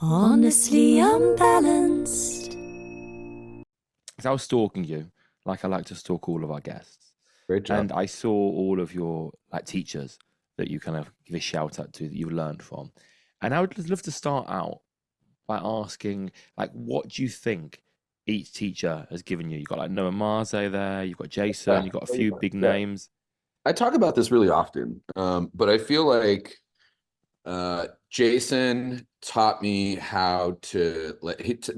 Honestly unbalanced. So I was stalking you, like I like to stalk all of our guests, Great and job. I saw all of your like teachers that you kind of give a shout out to that you learned from, and I would just love to start out by asking, like, what do you think each teacher has given you? You've got like Noah Marze there, you've got Jason, Yeah. you've got a few big Yeah. names. I talk about this really often, but I feel like Jason taught me how to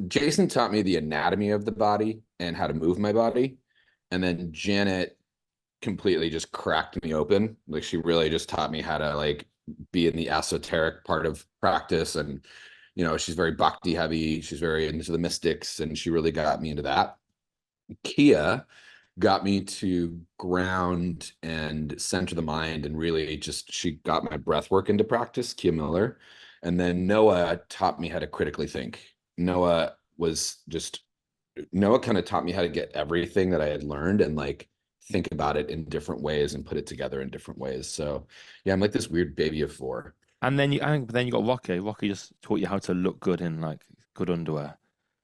Jason taught me the anatomy of the body and how to move my body. And then Janet completely just cracked me open. Like she really just taught me how to like be in the esoteric part of practice. And, she's very bhakti heavy. She's very into the mystics, and she really got me into that. Kia got me to ground and center the mind, and really just she got my breath work into practice, Kia Miller. And then Noah taught me how to critically think. Noah was just Noah kind of taught me how to get everything that I had learned and like think about it in different ways and put it together in different ways. So yeah, I'm like this weird baby of four. And then you got Rocky. Rocky just taught you how to look good in like good underwear.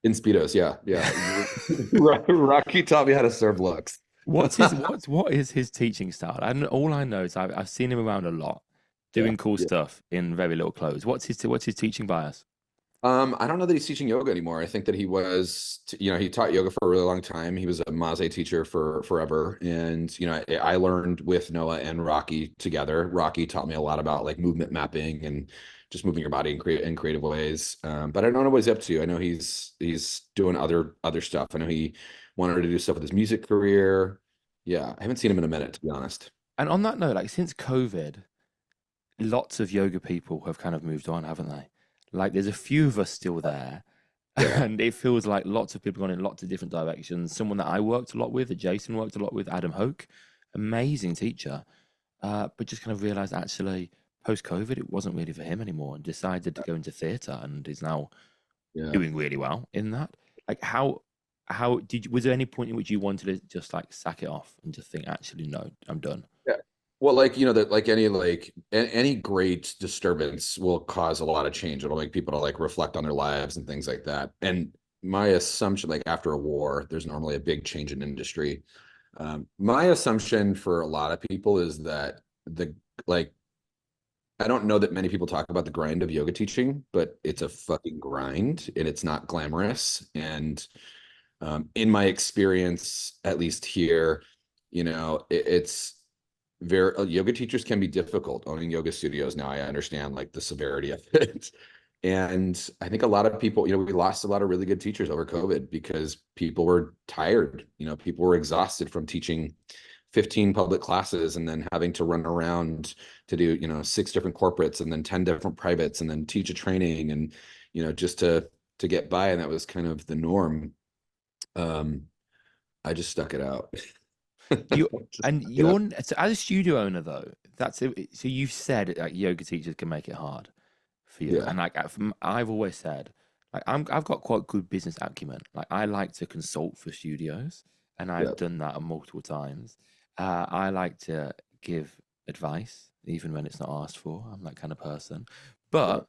In Speedos, yeah, yeah. Rocky taught me how to serve looks. What is his teaching style? And all I know is I've seen him around a lot, Yeah, doing cool yeah. stuff in very little clothes. What's his teaching bias? I don't know that he's teaching yoga anymore. I think that he was, he taught yoga for a really long time. He was a Maze teacher for forever. And, I learned with Noah and Rocky together. Rocky taught me a lot about like movement mapping and just moving your body in creative ways. But I don't know what he's up to. I know he's doing other stuff. I know he wanted to do stuff with his music career. Yeah, I haven't seen him in a minute, to be honest. And on that note, like since COVID, lots of yoga people have kind of moved on, haven't they? Like there's a few of us still there, Yeah. and it feels like lots of people gone in lots of different directions. Someone that I worked a lot with, that Jason worked a lot with, Adam Hoke, amazing teacher, but just kind of realized actually post COVID it wasn't really for him anymore, and decided to go into theatre, and is now Yeah. doing really well in that. Like how did you, was there any point in which you wanted to just like sack it off and just think actually no, I'm done? Yeah. Well, like, that like any great disturbance will cause a lot of change. It'll make people to like reflect on their lives and things like that. And my assumption, like after a war, there's normally a big change in industry. My assumption for a lot of people is that the like I don't know that many people talk about the grind of yoga teaching, but it's a fucking grind and it's not glamorous. And in my experience, at least here, it's very yoga teachers can be difficult owning yoga studios. Now I understand like the severity of it. And I think a lot of people, we lost a lot of really good teachers over COVID because people were tired. People were exhausted from teaching 15 public classes and then having to run around to do, 6 different corporates and then 10 different privates and then teach a training and, just to get by. And that was kind of the norm. Um, I just stuck it out. You Just and stuck it out. you're so as a studio owner though, that's it. So you've said like yoga teachers can make it hard for you, Yeah. and like I've always said, like I've got quite good business acumen. Like I like to consult for studios, and Yeah. I've done that multiple times. I like to give advice even when it's not asked for. I'm that kind of person. Yeah. But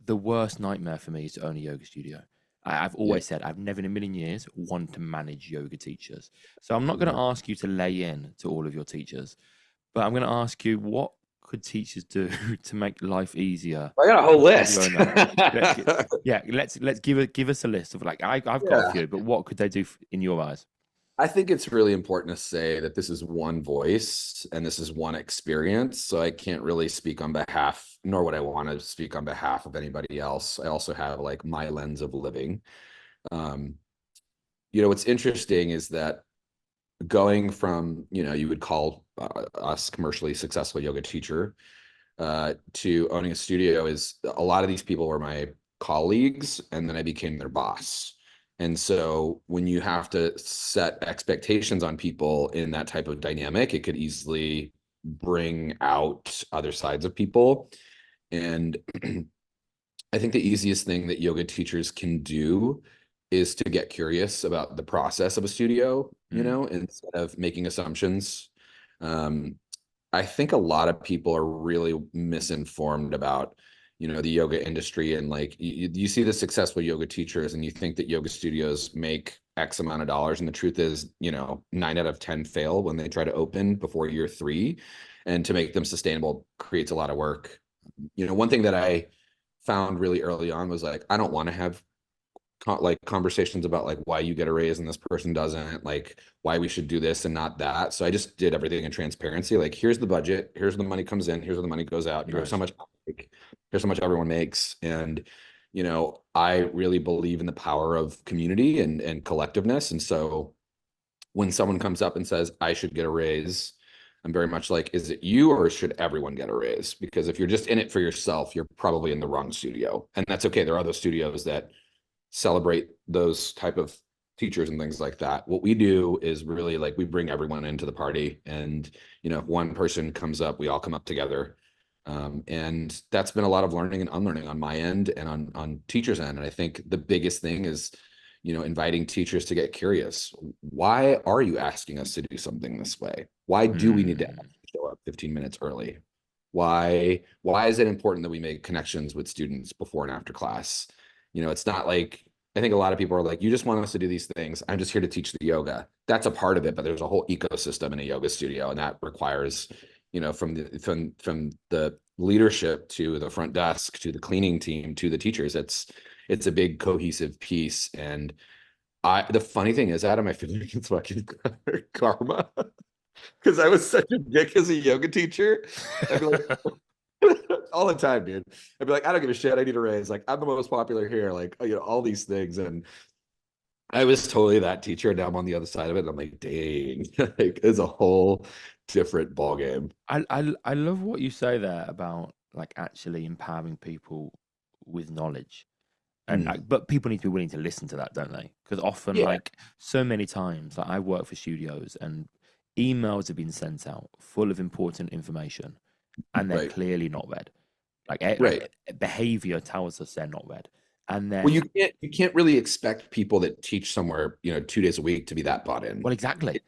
the worst nightmare for me is to own a yoga studio. I've Yeah. always said I've never in a million years want to manage yoga teachers. So I'm not going Yeah. to ask you to lay in to all of your teachers, but I'm going to ask you what could teachers do to make life easier I got a for whole a studio list. owner? Yeah, let's give us a list of like I've got a Yeah. few, but what could they do in your eyes? I think it's really important to say that this is one voice and this is one experience. So I can't really speak on behalf, nor would I want to speak on behalf of anybody else. I also have like my lens of living. Um, what's interesting is that going from, you would call us commercially successful yoga teacher to owning a studio is a lot of these people were my colleagues, and then I became their boss. And so when you have to set expectations on people in that type of dynamic, it could easily bring out other sides of people. And I think the easiest thing that yoga teachers can do is to get curious about the process of a studio, Mm. instead of making assumptions. Um, I think a lot of people are really misinformed about, the yoga industry, and like you see the successful yoga teachers and you think that yoga studios make X amount of dollars. And the truth is, 9 out of 10 fail when they try to open before year 3. And to make them sustainable creates a lot of work. One thing that I found really early on was like, I don't want to have like conversations about like why you get a raise and this person doesn't, like why we should do this and not that. So I just did everything in transparency. Like, here's the budget, here's where the money comes in, here's where the money goes out, here's how much here's how much everyone makes. And I really believe in the power of community and collectiveness. And so when someone comes up and says I should get a raise, I'm very much like, is it you or should everyone get a raise? Because if you're just in it for yourself, you're probably in the wrong studio. And that's okay. There are those studios that celebrate those type of teachers and things like that. What we do is really like, we bring everyone into the party, and if one person comes up, we all come up together. And that's been a lot of learning and unlearning on my end and on teachers' end. And I think the biggest thing is inviting teachers to get curious. Why are you asking us to do something this way? Why do we need to show up 15 minutes early? Why is it important that we make connections with students before and after class? It's not like, I think a lot of people are like, you just want us to do these things. I'm just here to teach the yoga. That's a part of it, but there's a whole ecosystem in a yoga studio, and that requires, from the leadership to the front desk to the cleaning team to the teachers. It's a big cohesive piece. And the funny thing is, Adam, I feel like it's fucking karma, because I was such a dick as a yoga teacher. I'd be like, all the time, dude. I'd be like, I don't give a shit. I need a raise. Like, I'm the most popular here. Like, all these things. And I was totally that teacher. And now I'm on the other side of it. And I'm like, dang, like, it's a whole different ball game. I love what you say there about like actually empowering people with knowledge. And but people need to be willing to listen to that, don't they? Because often, like so many times, like I work for studios and emails have been sent out full of important information, and they're clearly not read. Like behavior tells us they're not read. And then, well, you can't really expect people that teach somewhere 2 days a week to be that bought in. Well, exactly.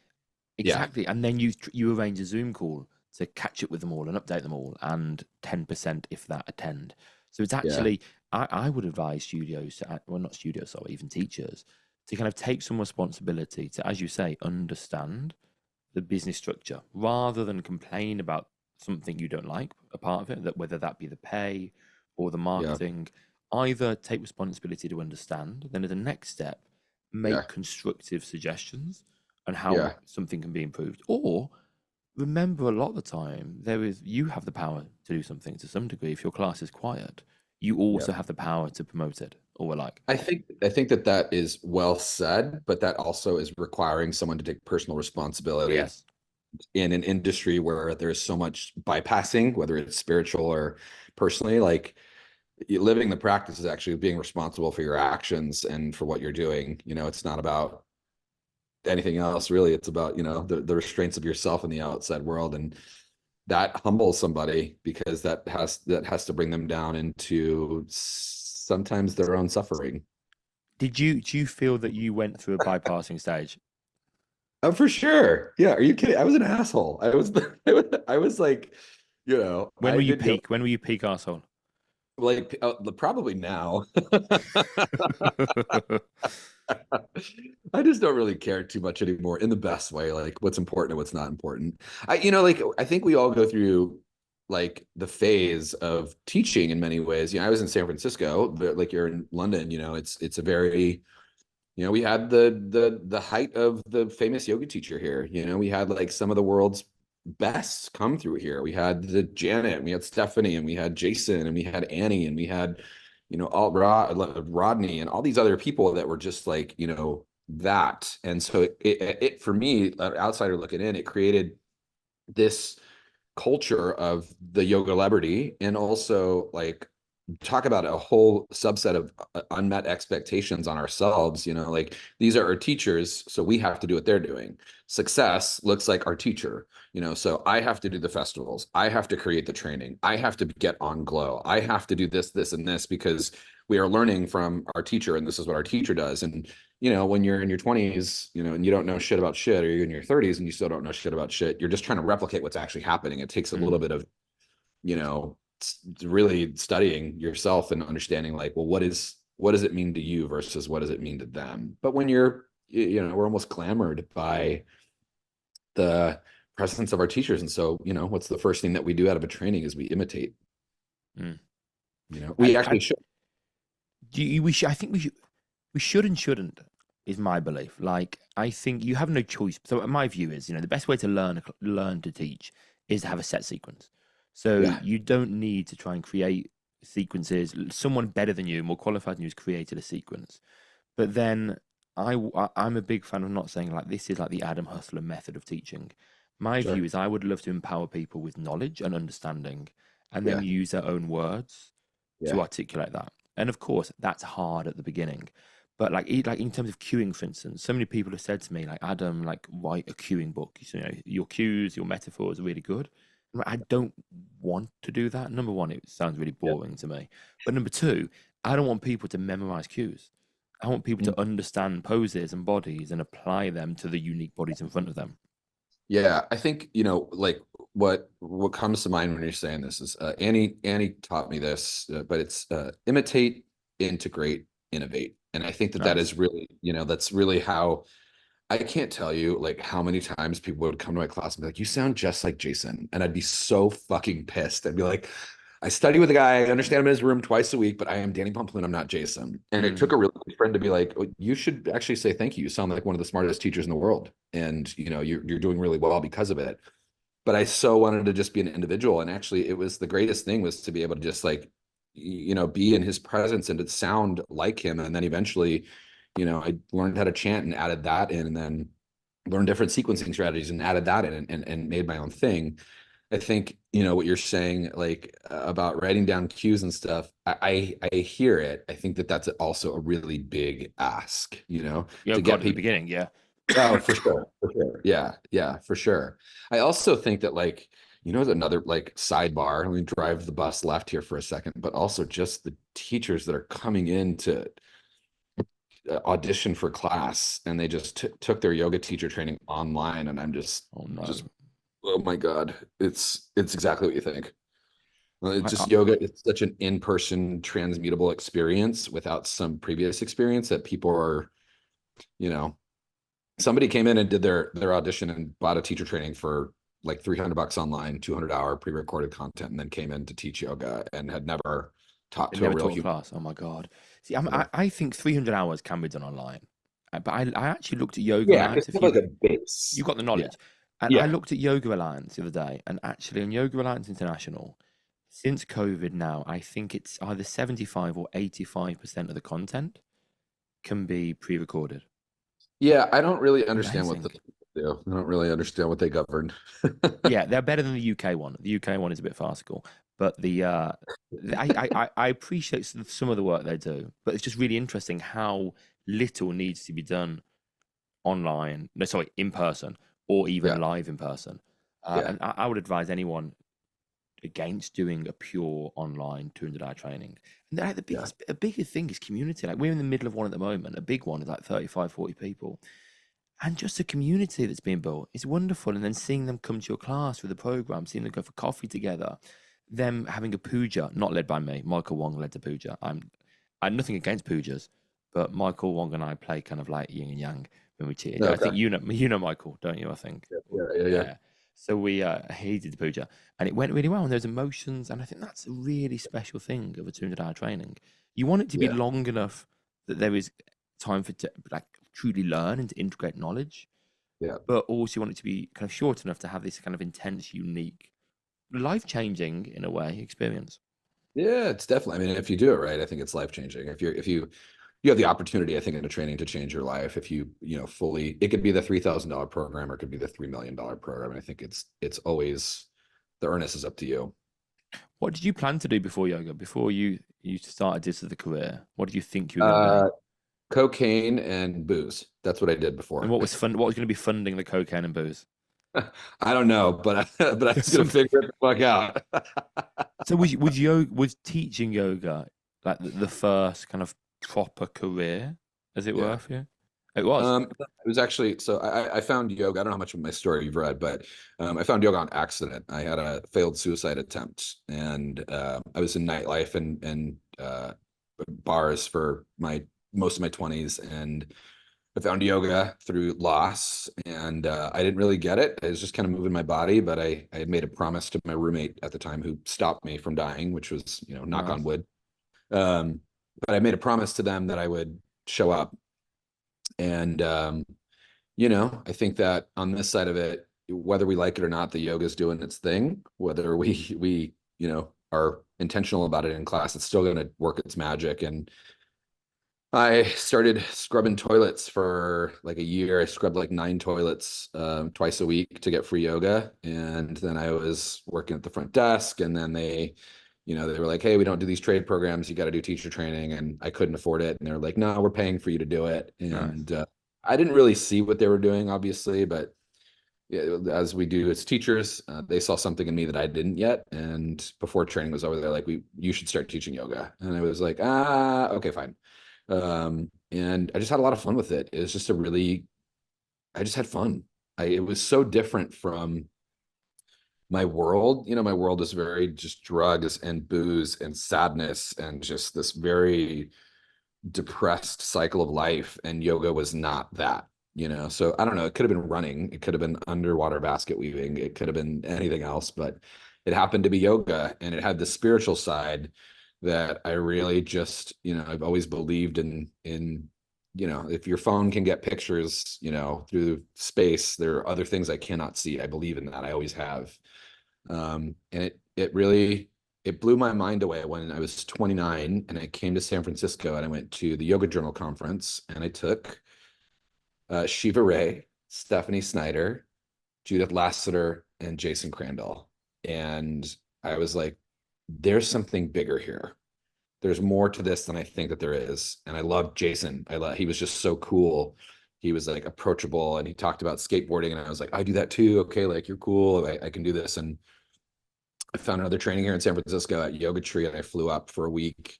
And then you arrange a Zoom call to catch up with them all and update them all, and 10%, if that, attend. So it's actually, I would advise studios, well, not studios, sorry, even teachers, to kind of take some responsibility to, as you say, understand the business structure rather than complain about something you don't like, a part of it, that whether that be the pay or the marketing, either take responsibility to understand, then as a next step, make constructive suggestions on how something can be improved. Or remember, a lot of the time, you have the power to do something to some degree. If your class is quiet, you also have the power to promote it, or like. I think that is well said, but that also is requiring someone to take personal responsibility. Yes. In an industry where there's so much bypassing, whether it's spiritual or personally, like living the practice is actually being responsible for your actions and for what you're doing. It's not about anything else, really. It's about, the restraints of yourself in the outside world. And that humbles somebody, because that has to bring them down into sometimes their own suffering. Do you feel that you went through a bypassing stage? Oh, for sure. Yeah. Are you kidding? I was an asshole. I was like, When were you peak? When were you peak asshole? Like probably now. I just don't really care too much anymore, in the best way, like what's important and what's not important. I think we all go through like the phase of teaching in many ways. I was in San Francisco, but like you're in London, it's a very, we had the height of the famous yoga teacher here. We had like some of the world's best come through here. We had the Janet, and we had Stephanie, and we had Jason, and we had Annie, and we had, all Rodney, and all these other people that were just like, that. And so it for me, an outsider looking in, it created this culture of the yoga celebrity, and also like talk about a whole subset of unmet expectations on ourselves. Like, these are our teachers, so we have to do what they're doing. Success looks like our teacher, so I have to do the festivals, I have to create the training, I have to get on Glow, I have to do this and this, because we are learning from our teacher, and this is what our teacher does. And when you're in your 20s, and you don't know shit about shit, or you're in your 30s and you still don't know shit about shit, you're just trying to replicate what's actually happening. It takes a little bit of really studying yourself and understanding like, well, what does it mean to you versus what does it mean to them? But when we're almost clamored by the presence of our teachers. And so, what's the first thing that we do out of a training is we imitate. Mm. We actually should. I think we should and shouldn't is my belief. Like, I think you have no choice. So my view is, the best way to learn to teach is to have a set sequence. So you don't need to try and create sequences. Someone better than you, more qualified than you, has created a sequence. But then I'm a big fan of not saying like this is like the Adam Hustler method of teaching. My view is I would love to empower people with knowledge and understanding, and then use their own words to articulate that. And of course, that's hard at the beginning. But like in terms of cueing, for instance, so many people have said to me, like, Adam, like, write a cueing book. Your cues, your metaphors are really good. I don't want to do that. Number one, it sounds really boring to me. But number two, I don't want people to memorize cues. I want people to understand poses and bodies and apply them to the unique bodies in front of them. Yeah, I think, like what comes to mind when you're saying this is Annie taught me this, but it's imitate, integrate, innovate. And I think that is really, that's really how. I can't tell you like how many times people would come to my class and be like, you sound just like Jason. And I'd be so fucking pissed. I'd be like, I study with a guy, I understand him in his room twice a week, but I am Danni Pomplun, I'm not Jason. And it took a really good friend to be like, oh, you should actually say thank you. You sound like one of the smartest teachers in the world. And you're doing really well because of it. But I so wanted to just be an individual. And actually it was the greatest thing was to be able to just like, be in his presence and to sound like him. And then eventually, I learned how to chant and added that in, and then learned different sequencing strategies and added that in and made my own thing. I think, what you're saying, like about writing down cues and stuff, I hear it. I think that that's also a really big ask, to get people. At the beginning, yeah. Oh, for sure. Yeah, for sure. I also think that like, another like sidebar, let me drive the bus left here for a second, but also just the teachers that are coming in to audition for class and they just took their yoga teacher training online, and I'm just oh my god, it's exactly what you think. It's just yoga. It's such an in-person transmutable experience without some previous experience that people are, somebody came in and did their audition and bought a teacher training for like $300 online, 200-hour pre-recorded content, and then came in to teach yoga and had never taught to a real human class. Oh my god! See, I think 300 hours can be done online, but I actually looked at Yoga Alliance. It's like a base. You got the knowledge, and I looked at Yoga Alliance the other day, and actually on Yoga Alliance International, since COVID now, I think it's either 75 or 85% of the content can be pre-recorded. Yeah, I don't really understand what the do. I don't really understand what they govern. Yeah, they're better than the UK one. The UK one is a bit farcical, but I appreciate some of the work they do, but it's just really interesting how little needs to be done online. No, sorry, in person or even live in person. And I would advise anyone against doing a pure online 200-hour training. And a bigger thing is community. Like we're in the middle of one at the moment. A big one is like 35, 40 people. And just a community that's being built is wonderful. And then seeing them come to your class with the program, seeing them go for coffee together, them having a puja, not led by me. Michael Wong led the puja. I'm nothing against pujas, but Michael Wong and I play kind of like yin and yang when we cheer. Okay. I think you know Michael, don't you? I think. Yeah. So he did the puja, and it went really well. And there's emotions, and I think that's a really special thing of a 200-hour training. You want it to be long enough that there is time for to like truly learn and to integrate knowledge. Yeah. But also you want it to be kind of short enough to have this kind of intense, unique, life-changing in a way experience. Yeah, it's definitely. I mean, if you do it right, I think it's life-changing. If you have the opportunity, I think, in a training to change your life. If you fully, it could be the $3,000 program or it could be the $3 million program. And I think it's always the earnest is up to you. What did you plan to do before yoga? Before you started this as a career, what did you think you were going to do? Cocaine and booze. That's what I did before. And what was going to be funding the cocaine and booze? I don't know, but I was going to figure it the fuck out. So was teaching yoga like the first kind of proper career, as it were, for you? It was. It was actually, so I found yoga. I don't know how much of my story you've read, but I found yoga on accident. I had a failed suicide attempt, and I was in nightlife and bars for most of my 20s, and I found yoga through loss, and I didn't really get it. I was just kind of moving my body, but I had made a promise to my roommate at the time who stopped me from dying, which was, knock on Nice. wood. Um, but I made a promise to them that I would show up. And I think that on this side of it, whether we like it or not, the yoga is doing its thing. Whether we are intentional about it in class, it's still going to work its magic. And I started scrubbing toilets for like a year. I scrubbed like 9 toilets twice a week to get free yoga. And then I was working at the front desk, and then they were like, "Hey, we don't do these trade programs. You got to do teacher training." And I couldn't afford it. And they were like, "No, we're paying for you to do it." Nice. And I didn't really see what they were doing, obviously, but yeah, as we do as teachers, they saw something in me that I didn't yet. And before training was over, they're like, you should start teaching yoga. And I was like, okay, fine. And I just had a lot of fun with it. It was just I just had fun. It was so different from my world. My world is very just drugs and booze and sadness and just this very depressed cycle of life. And yoga was not that. So I don't know, it could have been running, it could have been underwater basket weaving, it could have been anything else, but it happened to be yoga, and it had the spiritual side that I really just, I've always believed in if your phone can get pictures, through space, there are other things I cannot see. I believe in that. I always have. And it really it blew my mind away when I was 29 and I came to San Francisco, and I went to the Yoga Journal conference, and I took Shiva Ray, Stephanie Snyder, Judith Lassiter, and Jason Crandall. And I was like, there's something bigger here. There's more to this than I think that there is. And I loved Jason. He was just so cool. He was like approachable, and he talked about skateboarding. And I was like, I do that too. Okay, like you're cool. I can do this. And I found another training here in San Francisco at Yoga Tree, and I flew up for a week.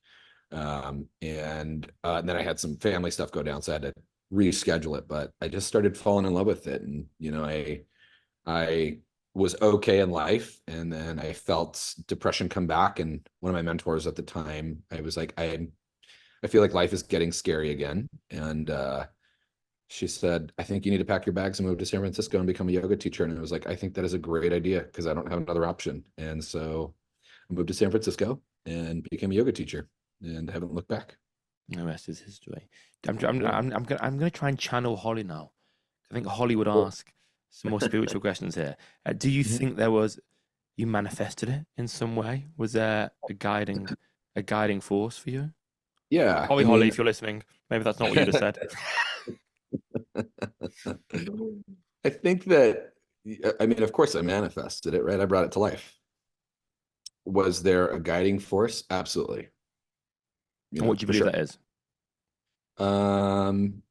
And then I had some family stuff go down, so I had to reschedule it. But I just started falling in love with it, and I was okay in life, and then I felt depression come back. And one of my mentors at the time, I was like, I feel like life is getting scary again, and she said, I think you need to pack your bags and move to San Francisco and become a yoga teacher. And I was like, I think that is a great idea because I don't have another option. And so I moved to San Francisco and became a yoga teacher, and haven't looked back. The rest is history. I'm gonna try and channel Holly now. I think Holly would Cool. ask some more spiritual questions here. Do you Mhm. think you manifested it in some way? Was there a guiding force for you? Yeah, Holly, I Holly, mean, if you're listening, maybe that's not what you'd have said. I think that, I mean, of course I manifested it, right? I brought it to life. Was there a guiding force? Absolutely. And what do you For believe sure. that is? Um,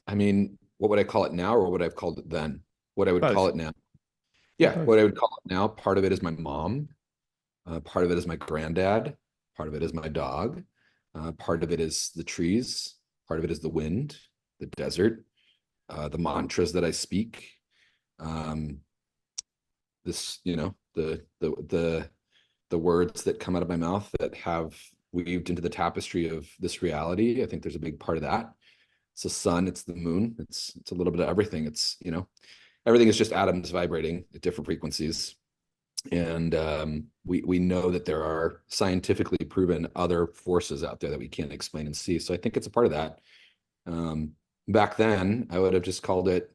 I mean, what would I call it now, or what would I have called it then? What I would call Both. it now. Yeah, Yeah, what both. I would call it now, part of it is my mom, part of it is my granddad, part of it is my dog, part of it is the trees, part of it is the wind, the desert, the mantras that I speak, um, this, the words that come out of my mouth that have weaved into the tapestry of this reality. I think there's a big part of that. It's the sun, it's the moon, it's a little bit of everything. It's, everything is just atoms vibrating at different frequencies. And we know that there are scientifically proven other forces out there that we can't explain and see. So I think it's a part of that. Um, Back then, I would have just called it,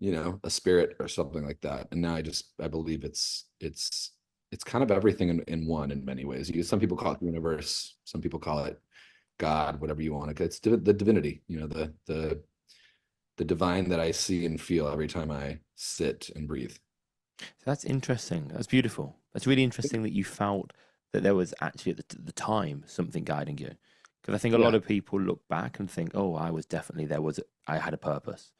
a spirit or something like that. And now I believe it's kind of everything in one in many ways. Some people call it the universe, some people call it God, whatever you want to. It's the divinity, the divine that I see and feel every time I sit and breathe. So that's interesting. That's beautiful. That's really interesting that you felt that there was actually at the time something guiding you. Because I think a lot Yeah. of people look back and think, oh, I had a purpose.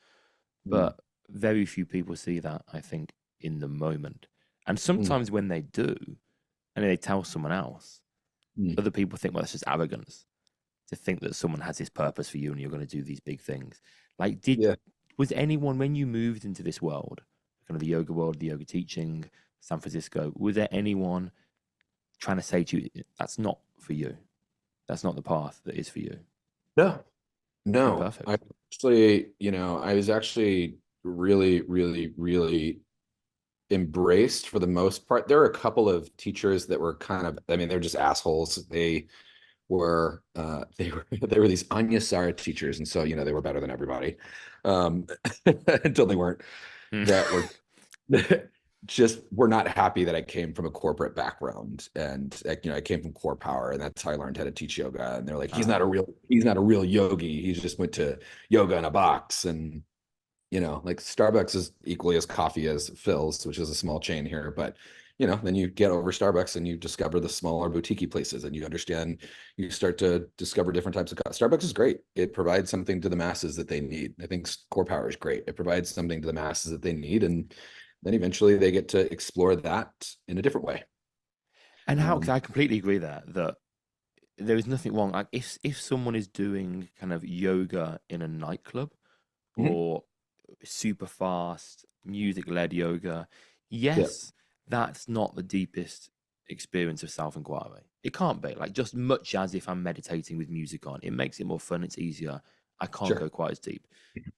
Mm, But very few people see that, I think, in the moment. And mm, sometimes when they do, and they tell someone else, mm, other people think, well, that's just arrogance. to think that someone has this purpose for you and you're going to do these big things. Like, Yeah. was anyone, when you moved into this world, kind of the yoga world, the yoga teaching, San Francisco, was there anyone trying to say to you, that's not for you? That's not the path that is for you? No, Okay, no. I perfect. actually, I was actually really, really, really embraced for the most part. There were a couple of teachers that were kind of, I mean, they're just assholes. They were these Anya Sara teachers, and so they were better than everybody, um, until they weren't. Mm. That were just were not happy that I came from a corporate background, and like, I came from Core Power, and that's how I learned how to teach yoga. And they're like, Ah. he's not a real yogi. He just went to yoga in a box, and like Starbucks is equally as coffee as Phil's, which is a small chain here. But, then you get over Starbucks and you discover the smaller boutique places, and you start to discover different types of coffee. Starbucks is great. It provides something to the masses that they need. I think Core Power is great. It provides something to the masses that they need. And then eventually they get to explore that in a different way. And how, Um, because I completely agree that there is nothing wrong. Like, if someone is doing kind of yoga in a nightclub mhm. or super fast music led yoga, Yeah, yes, that's not the deepest experience of self inquiry. It can't be like just much as if I'm meditating with music on. It makes it more fun. It's easier. I can't sure. go quite as deep,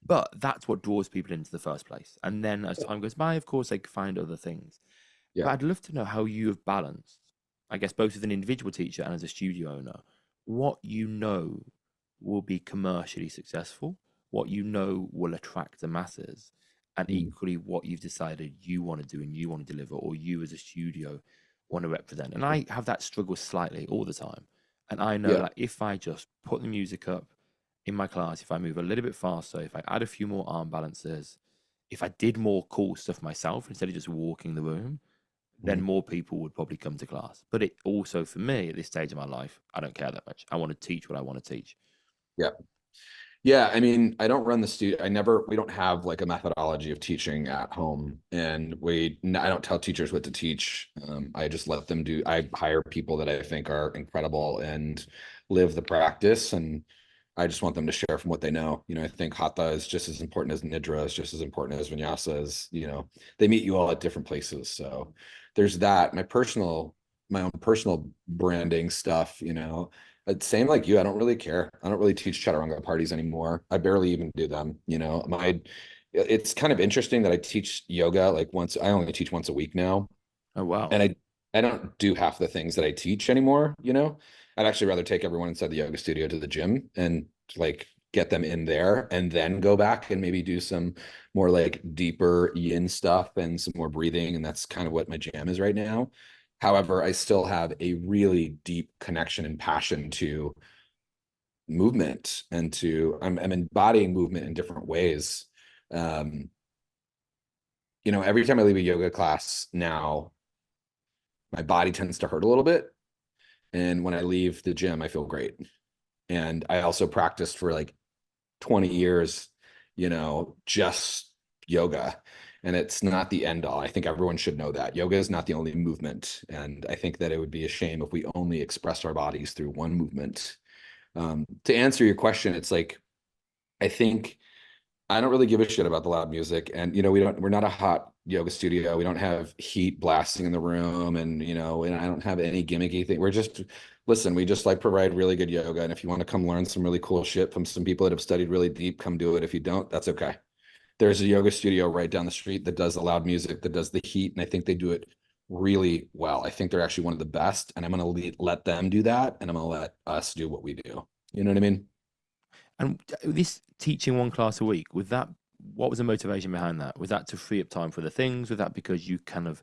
but that's what draws people into the first place. And then as time goes by, of course, they can find other things. Yeah. But I'd love to know how you have balanced, I guess, both as an individual teacher and as a studio owner, what you know will be commercially successful, what you know will attract the masses, and Mm. equally what you've decided you want to do and you want to deliver, or you as a studio want to represent. And I have that struggle slightly all the time. And I know, Yeah. like, if I just put the music up in my class, if I move a little bit faster, if I add a few more arm balances, if I did more cool stuff myself instead of just walking the room, then Mhm. more people would probably come to class. But it also, for me, at this stage of my life, I don't care that much. I want to teach what I want to teach. Yeah. Yeah, I mean, I don't run the studio. We don't have like a methodology of teaching at home. And I don't tell teachers what to teach. I just let them I hire people that I think are incredible and live the practice. And I just want them to share from what they know. I think Hatha is just as important as Nidra, is just as important as Vinyasa is, they meet you all at different places. So there's that. My own personal branding stuff, same like you. I don't really care. I don't really teach chaturanga parties anymore. I barely even do them. It's kind of interesting that I teach yoga like I only teach once a week now. Oh, wow. And I don't do half the things that I teach anymore. I'd actually rather take everyone inside the yoga studio to the gym and like get them in there and then go back and maybe do some more like deeper yin stuff and some more breathing. And that's kind of what my jam is right now. However, I still have a really deep connection and passion to movement and I'm embodying movement in different ways. Um, every time I leave a yoga class now, my body tends to hurt a little bit. And when I leave the gym, I feel great. And I also practiced for like 20 years, just yoga. And it's not the end all. I think everyone should know that yoga is not the only movement. And I think that it would be a shame if we only express our bodies through one movement. To answer your question, it's like, I think I don't really give a shit about the loud music. And, we're not a hot yoga studio. We don't have heat blasting in the room and I don't have any gimmicky thing. Listen, we just like provide really good yoga. And if you want to come learn some really cool shit from some people that have studied really deep, come do it. If you don't, that's okay. There's a yoga studio right down the street that does the loud music, that does the heat. And I think they do it really well. I think they're actually one of the best. And I'm going to let them do that. And I'm going to let us do what we do. You know what I mean? And this teaching one class a week, what was the motivation behind that? Was that to free up time for the things? Was that because you kind of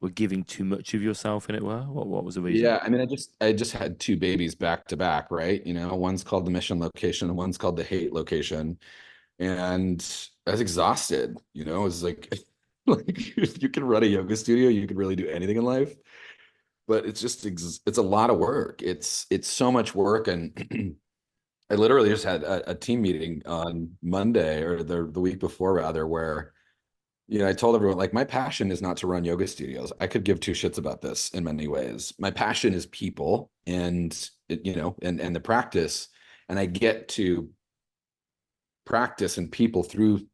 were giving too much of yourself in it? What was the reason? Yeah, I mean, I just had two babies back to back, right? One's called the mission location, and one's called the hate location. And I was exhausted, it was like like if you can run a yoga studio, you can really do anything in life. But it's a lot of work. It's so much work. And I literally just had a team meeting on Monday or the week before rather, where I told everyone, like, my passion is not to run yoga studios. I could give two shits about this in many ways. My passion is people and the practice. and I get to practice and people through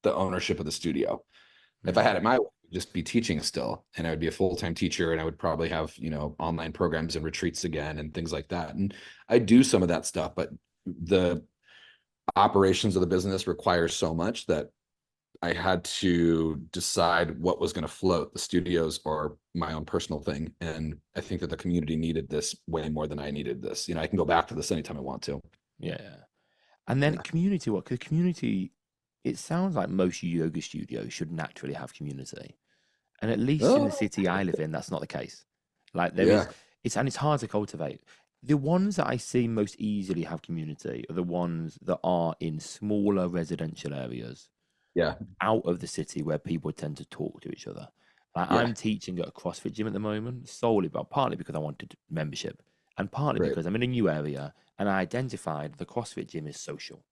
the ownership of the studio. If I had it my way, I'd just be teaching still, and I would be a full-time teacher, and I would probably have, online programs and retreats again and things like that. And I do some of that stuff, but the operations of the business require so much that I had to decide what was going to float, the studios or my own personal thing. And I think that the community needed this way more than I needed this. I can go back to this anytime I want to. Yeah. And then Yeah. community, what? Because community, it sounds like most yoga studios should naturally have community. And at least in the Oh, city I live in, that's not the case. Like there is, yeah. it's hard to cultivate. The ones that I see most easily have community are the ones that are in smaller residential areas Yeah. out of the city where people tend to talk to each other. Like Yeah. I'm teaching at a CrossFit gym at the moment, solely but partly because I wanted membership, and partly Right. because I'm in a new area and I identified the CrossFit gym is social.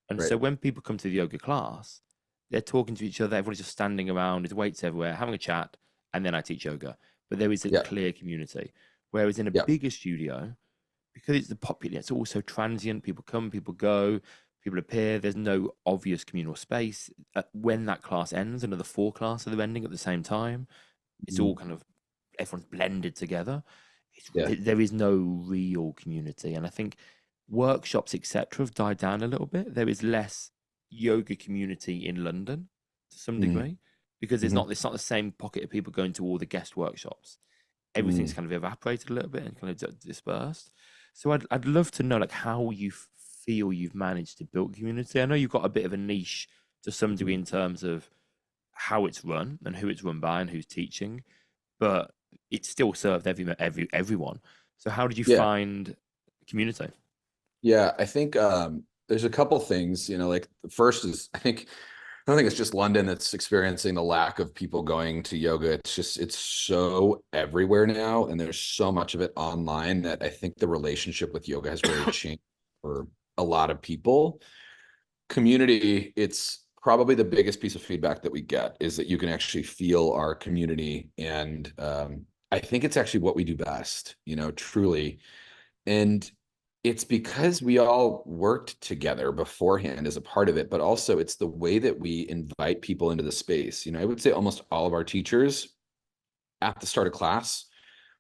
And Right. so when people come to the yoga class, they're talking to each other, everyone's just standing around, there's weights everywhere, having a chat, and then I teach yoga. But there is a Yeah. clear community. Whereas in a Yeah. bigger studio, because it's the popular, it's also transient. People come, people go, people appear. There's no obvious communal space. When that class ends, another 4 classes are ending at the same time. It's all Mhm. kind of everyone's blended together. Yeah. There is no real community, and I think workshops etc. have died down a little bit. There is less yoga community in London to some Mhm. degree because Mhm. it's not the same pocket of people going to all the guest workshops. Everything's Mhm. kind of evaporated a little bit and kind of dispersed. So I'd love to know like how you feel you've managed to build community. I know you've got a bit of a niche to some degree in terms of how it's run and who it's run by and who's teaching, but it still served everyone. So how did you Yeah. find community? Yeah. I think there's a couple things, like the first is I don't think it's just London that's experiencing the lack of people going to yoga. It's so everywhere now, and there's so much of it online that I think the relationship with yoga has really changed for a lot of people. Community, it's probably the biggest piece of feedback that we get is that you can actually feel our community. And I think it's actually what we do best, truly. And it's because we all worked together beforehand as a part of it, but also it's the way that we invite people into the space. I would say almost all of our teachers at the start of class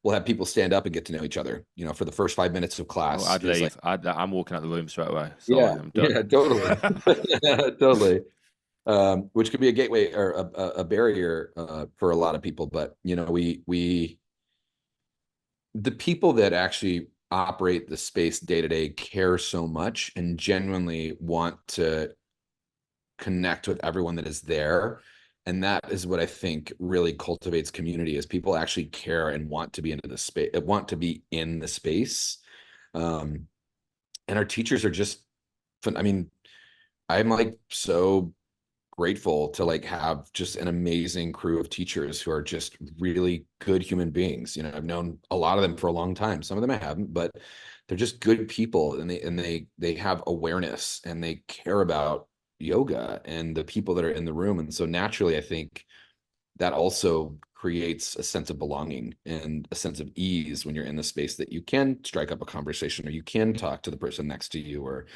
will have people stand up and get to know each other. For the first 5 minutes of Oh, class I'd is like, leave. I'm walking out the room straight away. Sorry, yeah, I'm done. yeah, totally. Totally. Which could be a gateway or a barrier for a lot of people. But the people that actually operate the space day to day care so much and genuinely want to connect with everyone that is there. And that is what I think really cultivates community is people actually care and want to be into the space, want to be in the space. Um, and our teachers are just fun. I mean, I'm like so grateful to like have just an amazing crew of teachers who are just really good human beings. I've known a lot of them for a long time. Some of them I haven't, but they're just good people, and they have awareness and they care about yoga and the people that are in the room. And so naturally, I think that also creates a sense of belonging and a sense of ease when you're in the space that you can strike up a conversation or you can talk to the person next to you or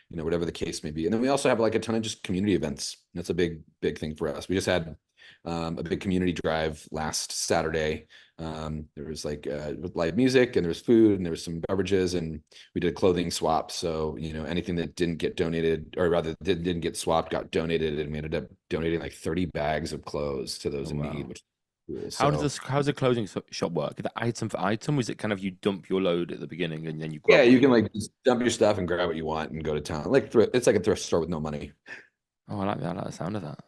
whatever the case may be. And then we also have like a ton of just community events. That's a big thing for us. We just had a big community drive last Saturday. There was like with live music and there was food and there was some beverages and we did a clothing swap. So, anything that didn't get donated or rather didn't get swapped got donated, and we ended up donating like 30 bags of clothes to those Oh in need, wow. which is cool. How's So the closing shop work? Is it item for item? Was it kind of you dump your load at the beginning and then you yeah, grab what you you can need? like just dump your stuff and grab what you want and go to town. Like it's like a thrift store with no money. Oh, I like that. I like the sound of that.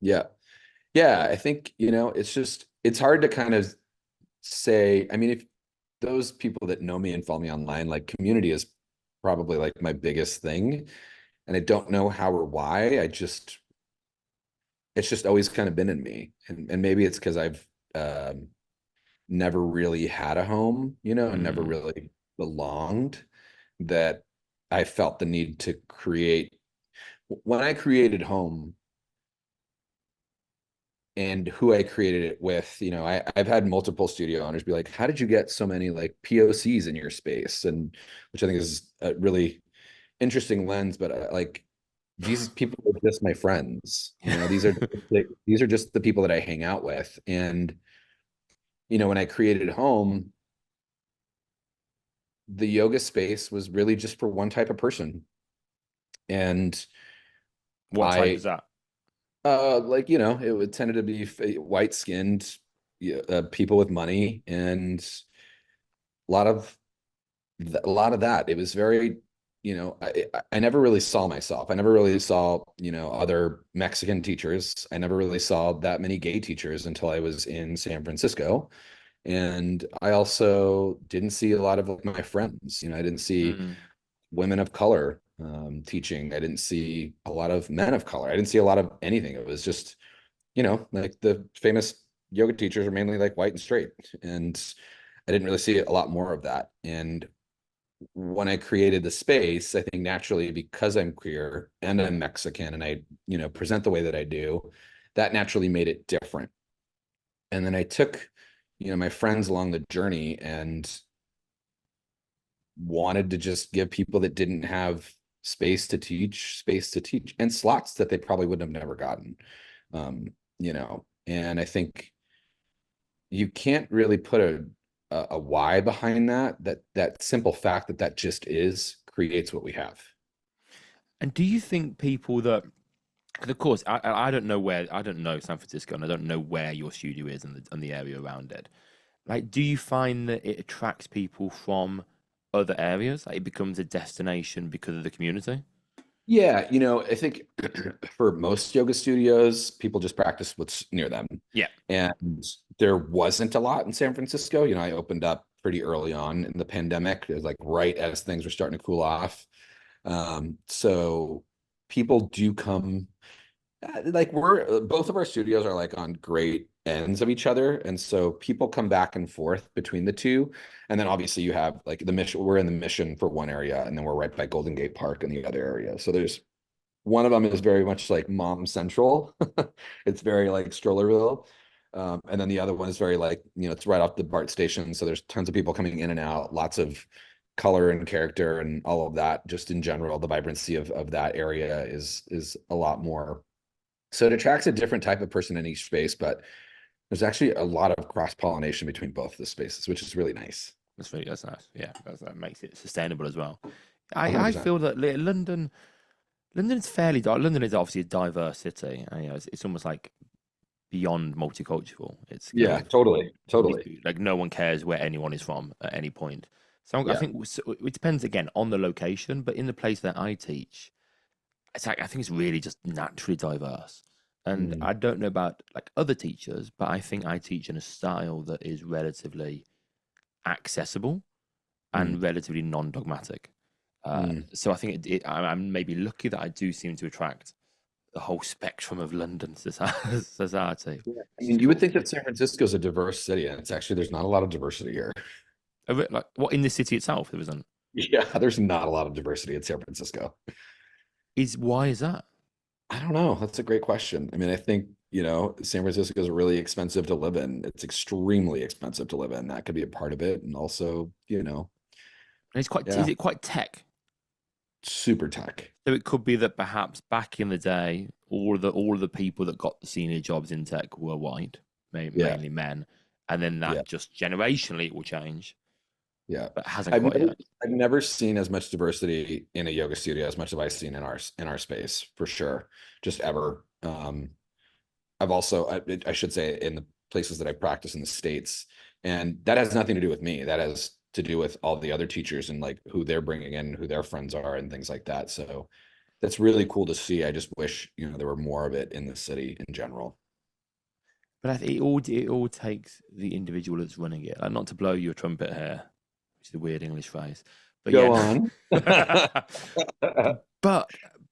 Yeah. Yeah, I think, it's hard to kind of say, I mean, if those people that know me and follow me online, like community is probably like my biggest thing. And I don't know how or why. It's just always kind of been in me. And maybe it's because I've never really had a home, and never Mm. really belonged that I felt the need to create. When I created home, and who I created it with. I've had multiple studio owners be like, how did you get so many like POCs in your space? And which I think is really interesting lens, but like these people are just my friends. These are just the people that I hang out with. And when I created Home, the yoga space was really just for one type of person. And What type I is that? it tended to be white skinned people with money, and a lot of that. It was very, I never really saw myself. I never really saw, other Mexican teachers. I never really saw that many gay teachers until I was in San Francisco. And I also didn't see a lot of like my friends. I didn't see Mm. women of color teaching. I didn't see a lot of men of color. I didn't see a lot of anything. It was just, like the famous yoga teachers are mainly like white and straight. And I didn't really see a lot more of that. And when I created the space, I think naturally because I'm queer and I'm Mexican and I, present the way that I do, that naturally made it different. And then I took, my friends along the journey and wanted to just give people that didn't have space to teach and slots that they probably would have never gotten. And I think you can't really put a why behind that simple fact that just is creates what we have. And do you think people that, and of course, I don't know I don't know San Francisco, and I don't know where your studio is and the area around it. Like, do you find that it attracts people from other areas? Like, it becomes a destination because of the community? Yeah, I think for most yoga studios, people just practice what's near them. Yeah. And there wasn't a lot in San Francisco. I opened up pretty early on in the pandemic. It was like right as things were starting to cool off. So people do come, like we're both of our studios are like on great ends of each other, and so people come back and forth between the two. And then obviously you have like the mission, we're in the Mission for one area, and then we're right by Golden Gate Park in the other area. So there's one of them is very much like mom central. It's very like Strollerville. And then the other one is very like, it's right off the BART station, so there's tons of people coming in and out, lots of color and character and all of that. Just in general, the vibrancy of that area is a lot more. So it attracts a different type of person in each space, but there's actually a lot of cross-pollination between both of the spaces, which is really nice. That's nice. Yeah, that makes it sustainable as well. I 100%. feel that London is fairly London is obviously a diverse city. And, it's almost like beyond multicultural. It's kind Yeah, of totally. Totally. like no one cares where anyone is from at any point. So I Yeah. think it depends again on the location, but in the place that I teach, it's like I think it's really just naturally diverse. And Mm, I don't know about like other teachers, but I think I teach in a style that is relatively accessible mm, and relatively non-dogmatic. mm. So I think I'm maybe lucky that I do seem to attract the whole spectrum of London society, Yeah. I which is mean, you would cool. think that San Francisco is a diverse city, and it's actually there's not a lot of diversity here. Like what in the city itself there isn't. Yeah, there's not a lot of diversity in San Francisco. Is why is that? I don't know. That's a great question. I mean, I think, San Francisco is really expensive to live in. It's extremely expensive to live in. That could be a part of it. And also, And it's quite yeah, is it quite tech? super tech. So it could be that perhaps back in the day, all of the people that got the senior jobs in tech were white, Yeah, mainly men, and then yeah, that just generationally it will change, yeah. but hasn't I've quite never yet. I've never seen as much diversity in a yoga studio as much as I've seen in our space for sure. Just ever. I've also, I should say, in the places that I practice in the States, and that has nothing to do with me. That has to do with all the other teachers and like who they're bringing in, who their friends are, and things like that. So that's really cool to see. I just wish, there were more of it in the city in general. But I think it all takes the individual that's running it. Like, not to blow your trumpet here, which is a weird English phrase, but Go yeah. on. but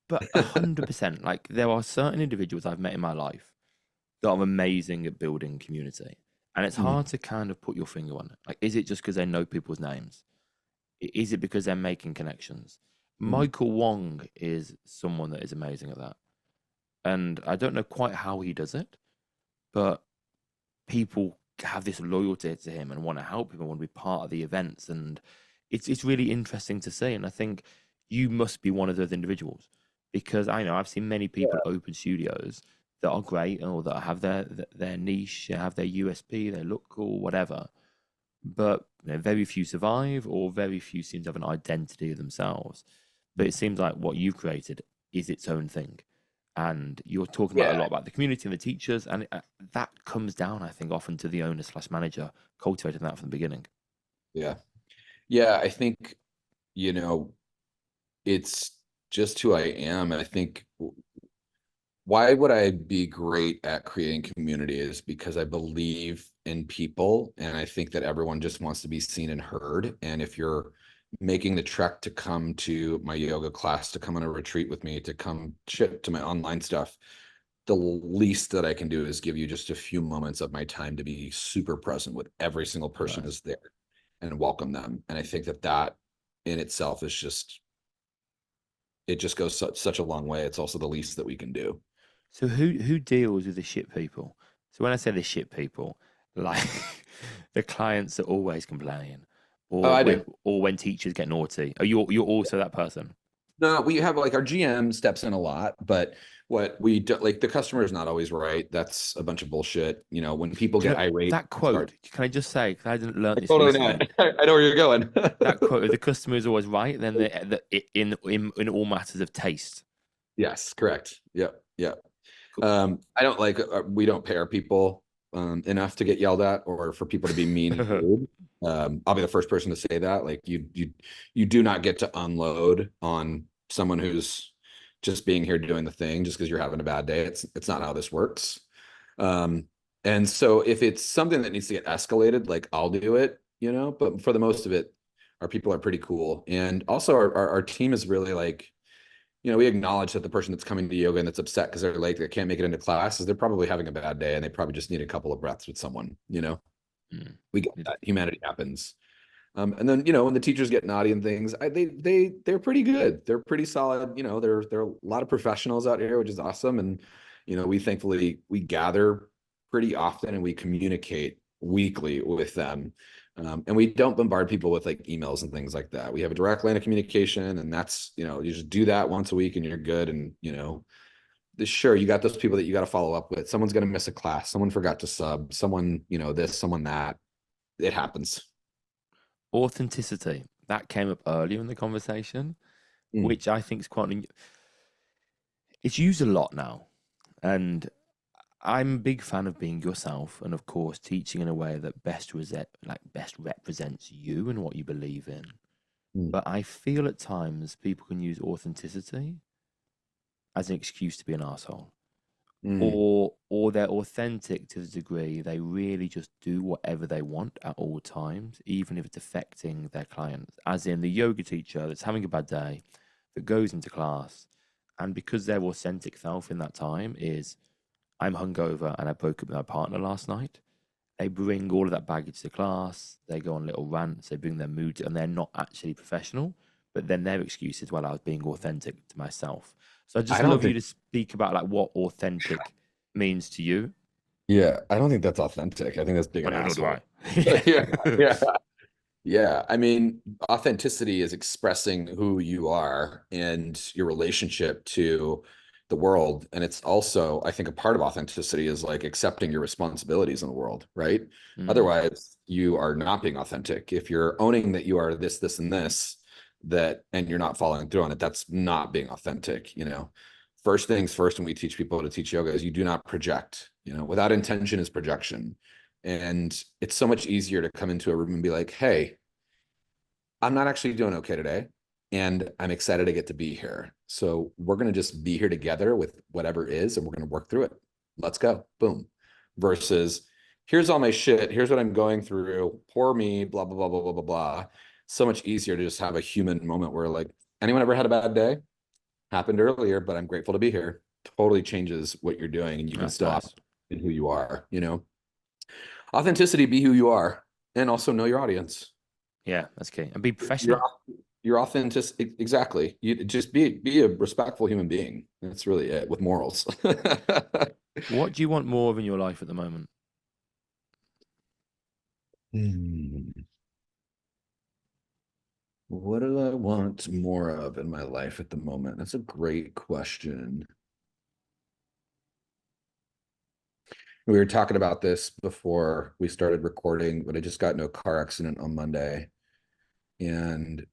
100%, like there are certain individuals I've met in my life that are amazing at building community, and it's Mm, hard to kind of put your finger on it. Like, is it just because they know people's names? Is it because they're making connections? mm, Michael Wong is someone that is amazing at that, and I don't know quite how he does it, but people have this loyalty to him and want to help him and want to be part of the events, and it's really interesting to see. And I think you must be one of those individuals, because I know I've seen many people open studios that are great or that have their niche, have their USP, they look cool, whatever. But very few survive, or very few seem to have an identity of themselves. But it seems like what you've created is its own thing. And you're talking about a lot about the community and the teachers, and that comes down, I think, often to the owner slash manager cultivating that from the beginning. Yeah. Yeah. I think, you know, it's just who I am. I think why would I be great at creating community is because I believe in people, and I think that everyone just wants to be seen and heard. And if you're making the trek to come to my yoga class, to come on a retreat with me, to come to my online stuff, the least that I can do is give you just a few moments of my time to be super present with every single person is there and welcome them. And I think that that in itself is just, it just goes such a long way. It's also the least that we can do. So who deals with the shit people? So when I say the shit people, like the clients are always complaining, Oh, I do. or when teachers get naughty. Are you're also that person? No, we have like our GM steps in a lot, but what we do, like the customer is not always right. That's a bunch of bullshit. You know, when people Do you get know irate, that quote? Can I just say, 'cause I didn't learn this totally recently. not. I know where you're going. That quote: "If the customer is always right, then in all matters of taste." Yes, correct. Yep, yep. Cool. I don't like we don't pay our people enough to get yelled at or for people to be mean and rude. I'll be the first person to say that. Like you do not get to unload on someone who's just being here doing the thing just because you're having a bad day. It's not how this works. And so if it's something that needs to get escalated, like I'll do it, you know, but for the most of it, our people are pretty cool. And also our team is really like, you know, we acknowledge that the person that's coming to yoga and that's upset because they're late, they can't make it into classes, they're probably having a bad day and they probably just need a couple of breaths with someone, you know. We get that. Humanity happens. And then, you know, when the teachers get naughty and things, they're pretty good. They're pretty solid. You know, there are a lot of professionals out here, which is awesome. And, you know, we thankfully we gather pretty often and we communicate weekly with them. And we don't bombard people with like emails and things like that. We have a direct line of communication, and that's, you know, you just do that once a week and you're good. And, you know, sure, you got those people that you got to follow up with. Someone's going to miss a class. Someone forgot to sub. Someone, you know, this, someone that. It happens. Authenticity, that came up earlier in the conversation, Mm. which I think is quite. It's used a lot now, and I'm a big fan of being yourself, and of course, teaching in a way that best represents you and what you believe in. Mm. But I feel at times people can use authenticity as an excuse to be an asshole. Mm. Or they're authentic to the degree they really just do whatever they want at all times, even if it's affecting their clients. As in the yoga teacher that's having a bad day, that goes into class, and because their authentic self in that time is, I'm hungover and I broke up with my partner last night. They bring all of that baggage to class. They go on little rants. They bring their mood, and they're not actually professional. But then their excuse is, well, I was being authentic to myself. So I just I don't love you think, to speak about like what authentic means to you. yeah, I don't think that's authentic. I think that's being I an know, nor do I. asshole. Yeah, yeah, yeah. I mean, authenticity is expressing who you are and your relationship to the world. And it's also, I think, a part of authenticity is like accepting your responsibilities in the world, right? Mm, Otherwise, you are not being authentic. If you're owning that you are this, this, and this, that, and you're not following through on it, that's not being authentic, you know? First things first, when we teach people to teach yoga, is you do not project, you know, without intention is projection. And it's so much easier to come into a room and be like, hey, I'm not actually doing okay today. And I'm excited to get to be here. So we're going to just be here together with whatever is, and we're going to work through it. Let's go. Boom. Versus, here's all my shit. Here's what I'm going through. Poor me, blah, blah, blah, blah, blah, blah, blah. So much easier to just have a human moment where, like, anyone ever had a bad day? Happened earlier, but I'm grateful to be here. Totally changes what you're doing, and you can that's still nice. operate in who you are, you know? Authenticity, be who you are, and also know your audience. Yeah, that's key. And be Your professional. your authentic, exactly. You just be a respectful human being. That's really it, with morals. What do you want more of in your life at the moment? Hmm. What do I want more of in my life at the moment? That's a great question. We were talking about this before we started recording, but I just got into a car accident on Monday, and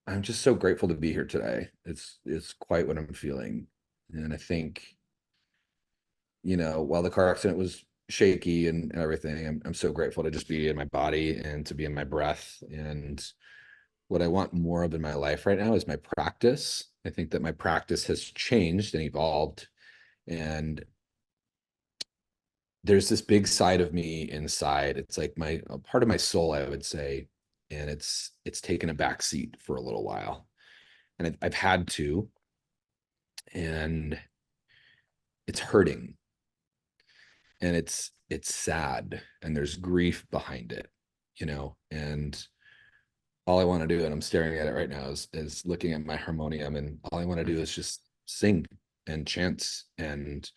I'm just so grateful to be here today. It's quite what I'm feeling. And I think, while the car accident was shaky and everything, I'm so grateful to just be in my body and to be in my breath. And what I want more of in my life right now is my practice. I think that my practice has changed and evolved. And there's this big side of me inside. It's like a part of my soul, I would say, and it's taken a back seat for a little while. And I've had to, and it's hurting, and it's sad, and there's grief behind it, and all I want to do, and I'm staring at it right now, is looking at my harmonium, and all I want to do is just sing and chant and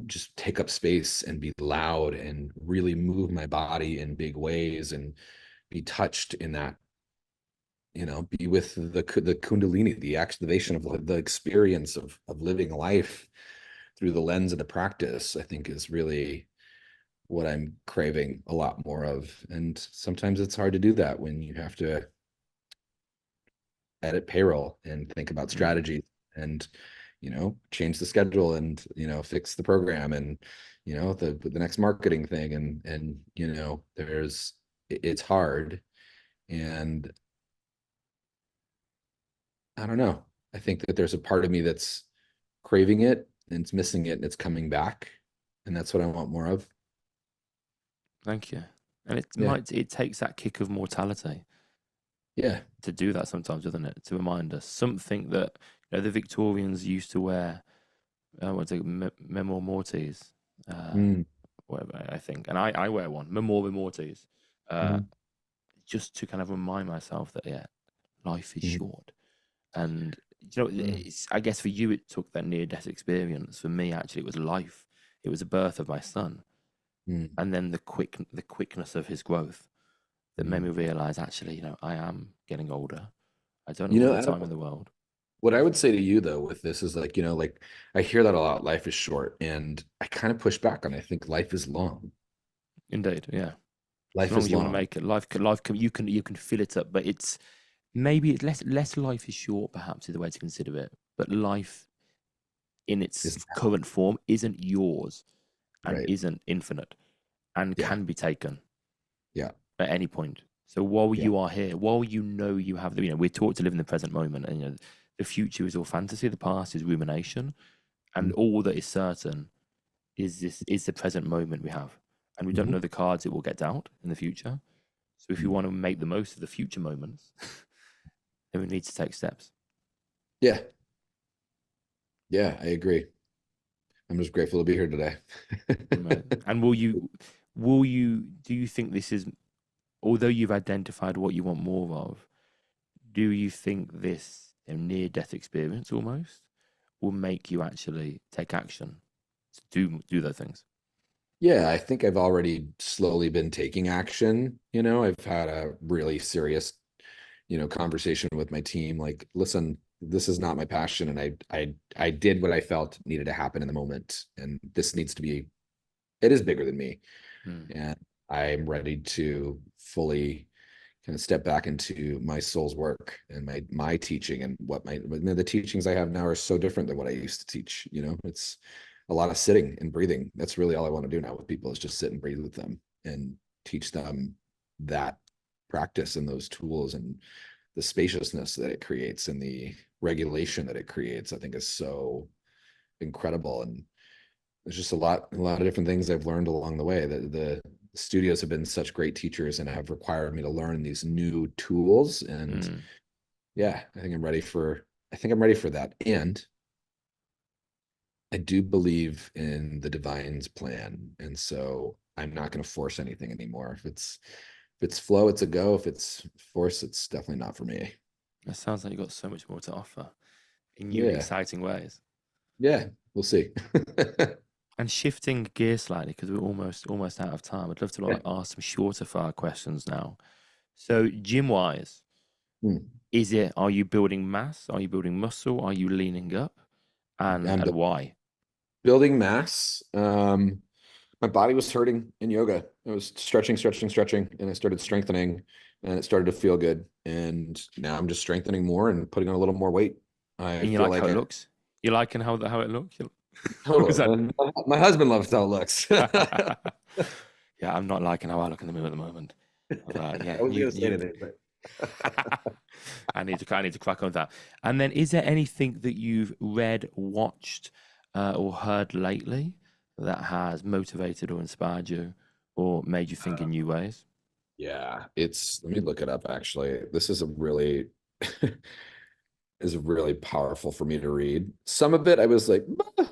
just take up space and be loud and really move my body in big ways and be touched in that, be with the kundalini, the activation of the experience of living life through the lens of the practice. I think is really what I'm craving a lot more of. And sometimes it's hard to do that when you have to edit payroll and think about Mm. strategy and change the schedule and fix the program and the next marketing thing and it's hard. And I don't know, I think that there's a part of me that's craving it and it's missing it and it's coming back, and that's what I want more of. Thank you. And Yeah, it takes that kick of mortality yeah. to do that sometimes, doesn't it? To remind us something that the Victorians used to wear. What's it, memor mortis, uh, Mm, whatever I think, and I wear one, memor mortis, uh, mhm, just to kind of remind myself that life is mhm, short, and mm, I guess for you it took that near death experience. For me, actually, it was life. It was the birth of my son, mm, and then the quickness of his growth that made mm. me realize actually, I am getting older. I don't have all the Adam, time in the world. what I would say to you though with this is like, like I hear that a lot. Life is short, and I kind of push back on it. I think life is long. Indeed, yeah. So Life long is as you want to long. make it, life can you can fill it up, but it's maybe it's less life is short, perhaps is the way to consider it. But life in its Is current form isn't yours and right. isn't infinite and Yeah. can be taken Yeah. at any point. So while Yeah. you are here, while you have the, we're taught to live in the present moment, and the future is all fantasy, the past is rumination, and Mm, all that is certain is the present moment we have, and we don't mhm, know the cards it will get dealt in the future. So if you mm. want to make the most of the future moments, then we need to take steps. Yeah. Yeah. I agree. I'm just grateful to be here today. Right. And do you think this is, although you've identified what you want more of, do you think this near death experience almost will make you actually take action to do those things? Yeah, I think I've already slowly been taking action. I've had a really serious, conversation with my team. Like, listen, this is not my passion, and I did what I felt needed to happen in the moment, and this needs to be. It is bigger than me, Mm, and I'm ready to fully kind of step back into my soul's work and my teaching, and the teachings I have now are so different than what I used to teach. It's a lot of sitting and breathing. That's really all I want to do now with people, is just sit and breathe with them and teach them that practice and those tools, and the spaciousness that it creates and the regulation that it creates, I think is so incredible. And there's just a lot of different things I've learned along the way. The studios have been such great teachers and have required me to learn these new tools. And mm. yeah, I think I'm ready for that. And I do believe in the divine's plan. And so I'm not going to force anything anymore. If it's flow, it's a go. If it's force, it's definitely not for me. It sounds like you've got so much more to offer in new, Yeah. exciting ways. Yeah. We'll see. And shifting gear slightly because we're almost out of time. I'd love to Yeah. ask some shorter fire questions now. So gym wise, Hmm. are you building mass? Are you building muscle? Are you leaning up? And I'm why? building mass. My body was hurting in yoga. I was stretching, and I started strengthening, and it started to feel good. And now I'm just strengthening more and putting on a little more weight. I And you feel like how like it looks? You liking how it looks? What was totally. that? And my husband loves how it looks. Yeah, I'm not liking how I look in the mirror at the moment. Yeah, I wasn't you gonna say anything, but I need to crack on with that. And then, is there anything that you've read, watched, or heard lately that has motivated or inspired you, or made you think in new ways? yeah, let me look it up actually. This is a really is really powerful for me to read. Some of it I was like, "Bah,"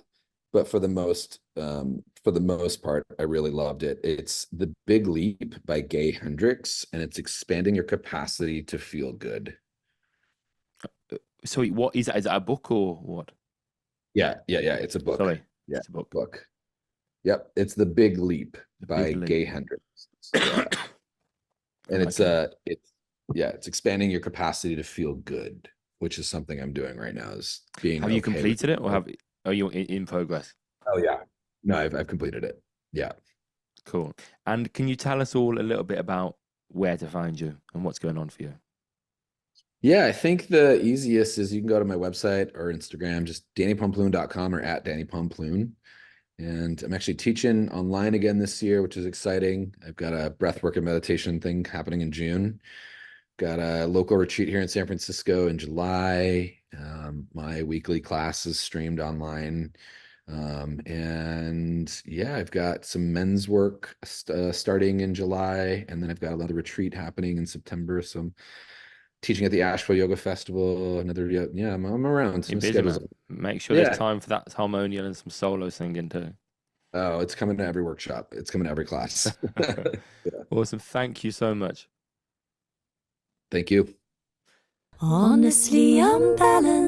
but for the most part, I really loved it. It's The Big Leap by Gay Hendricks, and it's expanding your capacity to feel good. So, what is that? Is that a book or what? Yeah. It's a book. Sorry, Yeah, it's a book. book. Yep, it's The Big Leap The by Big Gay Leap. Hendricks. Yeah. And Okay. it's expanding your capacity to feel good, which is something I'm doing right now, is being Have you okay with. completed it, or are you in progress? Oh yeah. No, I've completed it. Yeah. Cool. And can you tell us all a little bit about where to find you and what's going on for you? Yeah, I think the easiest is you can go to my website or Instagram, just dannipomplun.com or at Danni Pomplun. And I'm actually teaching online again this year, which is exciting. I've got a breathwork and meditation thing happening in June. Got a local retreat here in San Francisco in July. My weekly class is streamed online. And yeah, I've got some men's work starting in July, and then I've got another retreat happening in September. So I'm teaching at the Asheville Yoga Festival. Yeah, I'm around. You're My busy, schedule's man. Make sure there's yeah. time for that harmonial and some solo singing too. Oh, it's coming to every workshop. It's coming to every class. Yeah. Awesome. Thank you so much. Thank you. Honestly, I'm balanced.